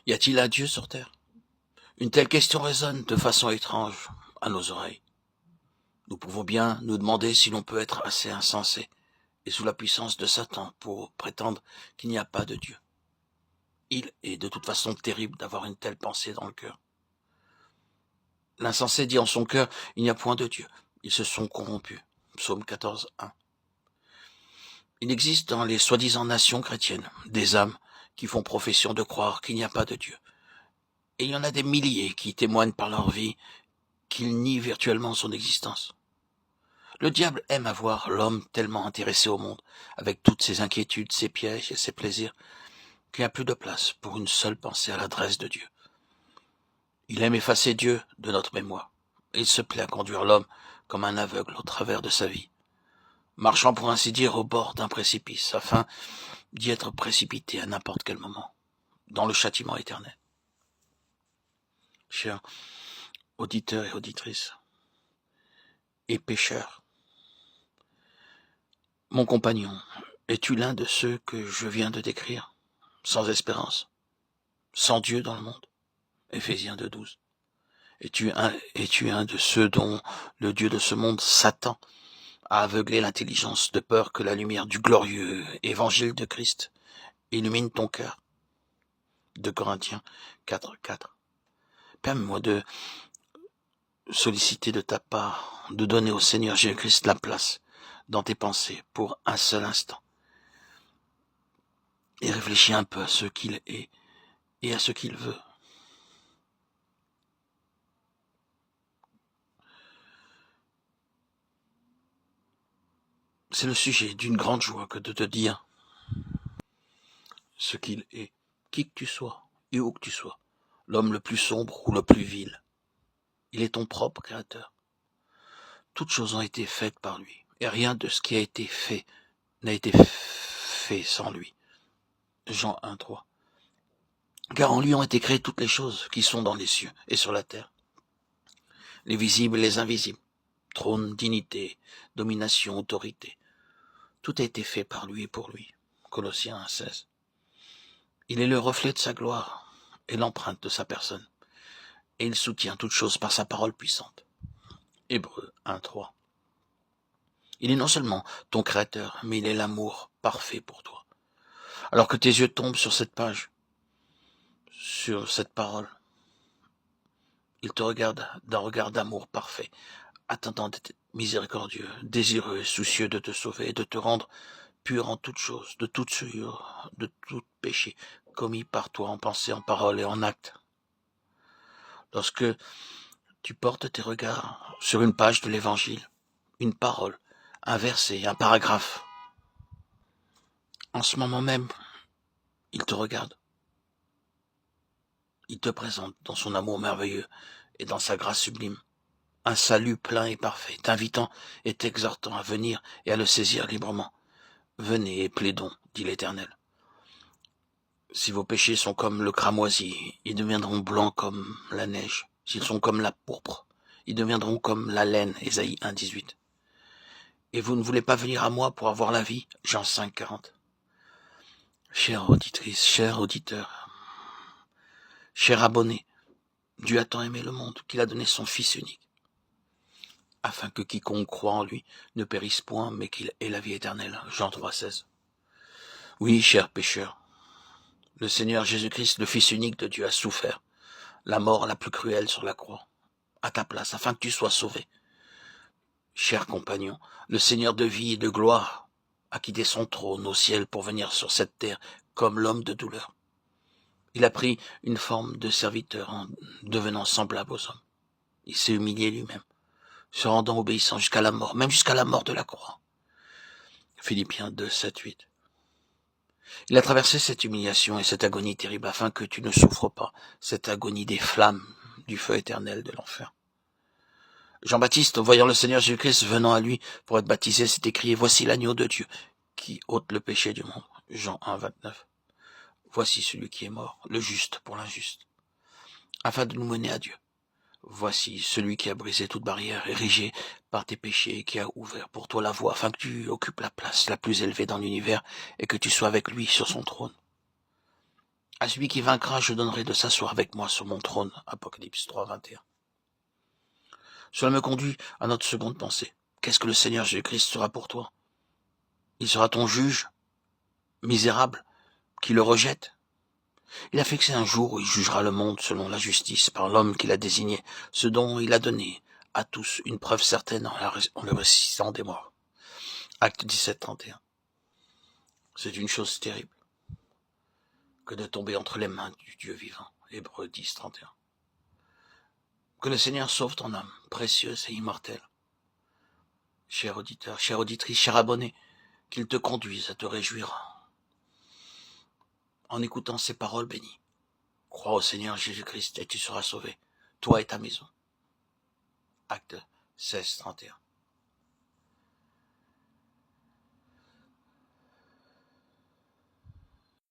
Y a-t-il un Dieu sur terre? Une telle question résonne de façon étrange à nos oreilles. Nous pouvons bien nous demander si l'on peut être assez insensé et sous la puissance de Satan pour prétendre qu'il n'y a pas de Dieu. Il est de toute façon terrible d'avoir une telle pensée dans le cœur. L'insensé dit en son cœur, il n'y a point de Dieu. Ils se sont corrompus. Psaume 14, 1. Il existe dans les soi-disant nations chrétiennes des âmes qui font profession de croire qu'il n'y a pas de Dieu. Et il y en a des milliers qui témoignent par leur vie qu'ils nient virtuellement son existence. Le diable aime avoir l'homme tellement intéressé au monde, avec toutes ses inquiétudes, ses pièges et ses plaisirs, qu'il n'y a plus de place pour une seule pensée à l'adresse de Dieu. Il aime effacer Dieu de notre mémoire. Et il se plaît à conduire l'homme comme un aveugle au travers de sa vie, marchant pour ainsi dire au bord d'un précipice, afin d'y être précipité à n'importe quel moment, dans le châtiment éternel. Chers auditeurs et auditrices, et pécheurs, mon compagnon, es-tu l'un de ceux que je viens de décrire, sans espérance, sans Dieu dans le monde? Éphésiens 2,12. Es-tu un de ceux dont le Dieu de ce monde, Satan, a aveuglé l'intelligence de peur que la lumière du glorieux évangile de Christ illumine ton cœur? 2 Corinthiens 4,4. Permets-moi de solliciter de ta part de donner au Seigneur Jésus-Christ la place dans tes pensées pour un seul instant. Et réfléchis un peu à ce qu'il est et à ce qu'il veut. C'est le sujet d'une grande joie que de te dire ce qu'il est, qui que tu sois et où que tu sois, l'homme le plus sombre ou le plus vil. Il est ton propre créateur. Toutes choses ont été faites par lui, et rien de ce qui a été fait n'a été fait sans lui. Jean 1,3. Car en lui ont été créées toutes les choses qui sont dans les cieux et sur la terre, les visibles et les invisibles, trône, dignité, domination, autorité. Tout a été fait par lui et pour lui. Colossiens 1,16. Il est le reflet de sa gloire et l'empreinte de sa personne, et il soutient toutes choses par sa parole puissante. Hébreux 1,3. Il est non seulement ton créateur, mais il est l'amour parfait pour toi. Alors que tes yeux tombent sur cette page, sur cette parole, il te regarde d'un regard d'amour parfait, attendant d'être miséricordieux, désireux et soucieux de te sauver et de te rendre pur en toutes choses, de toute souillure, de tout péché commis par toi en pensée, en parole et en acte. Lorsque tu portes tes regards sur une page de l'Évangile, une parole, un verset, un paragraphe, en ce moment même, il te regarde. Il te présente dans son amour merveilleux et dans sa grâce sublime un salut plein et parfait, t'invitant et t'exhortant à venir et à le saisir librement. Venez et plaidons, dit l'Éternel. Si vos péchés sont comme le cramoisi, ils deviendront blancs comme la neige. S'ils sont comme la pourpre, ils deviendront comme la laine. Ésaïe 1,18. Et vous ne voulez pas venir à moi pour avoir la vie? Jean 5,40. Chère auditrice, cher auditeur, cher abonné, Dieu a tant aimé le monde qu'il a donné son Fils unique, afin que quiconque croit en lui ne périsse point, mais qu'il ait la vie éternelle. Jean 3,16. Oui, cher pécheur, le Seigneur Jésus-Christ, le Fils unique de Dieu, a souffert la mort la plus cruelle sur la croix, à ta place, afin que tu sois sauvé. Cher compagnon, le Seigneur de vie et de gloire a quitté son trône au ciel pour venir sur cette terre comme l'homme de douleur. Il a pris une forme de serviteur en devenant semblable aux hommes. Il s'est humilié lui-même, se rendant obéissant jusqu'à la mort, même jusqu'à la mort de la croix. Philippiens 2, 7, 8. Il a traversé cette humiliation et cette agonie terrible afin que tu ne souffres pas cette agonie des flammes du feu éternel de l'enfer. Jean-Baptiste, voyant le Seigneur Jésus-Christ venant à lui pour être baptisé, s'est écrié « Voici l'agneau de Dieu qui ôte le péché du monde ». Jean 1, 29. Voici celui qui est mort, le juste pour l'injuste, afin de nous mener à Dieu. Voici celui qui a brisé toute barrière érigée par tes péchés et qui a ouvert pour toi la voie afin que tu occupes la place la plus élevée dans l'univers et que tu sois avec lui sur son trône. À celui qui vaincra, je donnerai de s'asseoir avec moi sur mon trône. Apocalypse 3, 21. Cela me conduit à notre seconde pensée. Qu'est-ce que le Seigneur Jésus-Christ sera pour toi? Il sera ton juge, misérable, qui le rejette? Il a fixé un jour où il jugera le monde selon la justice par l'homme qu'il a désigné, ce dont il a donné à tous une preuve certaine en le ressuscitant des morts. Acte 17, 31. C'est une chose terrible que de tomber entre les mains du Dieu vivant. Hébreux 10, 31. Que le Seigneur sauve ton âme, précieuse et immortelle. Cher auditeur, chère auditrice, cher abonné, qu'il te conduise à te réjouir en écoutant ces paroles bénies. Crois au Seigneur Jésus-Christ et tu seras sauvé, toi et ta maison. Acte 16, 31.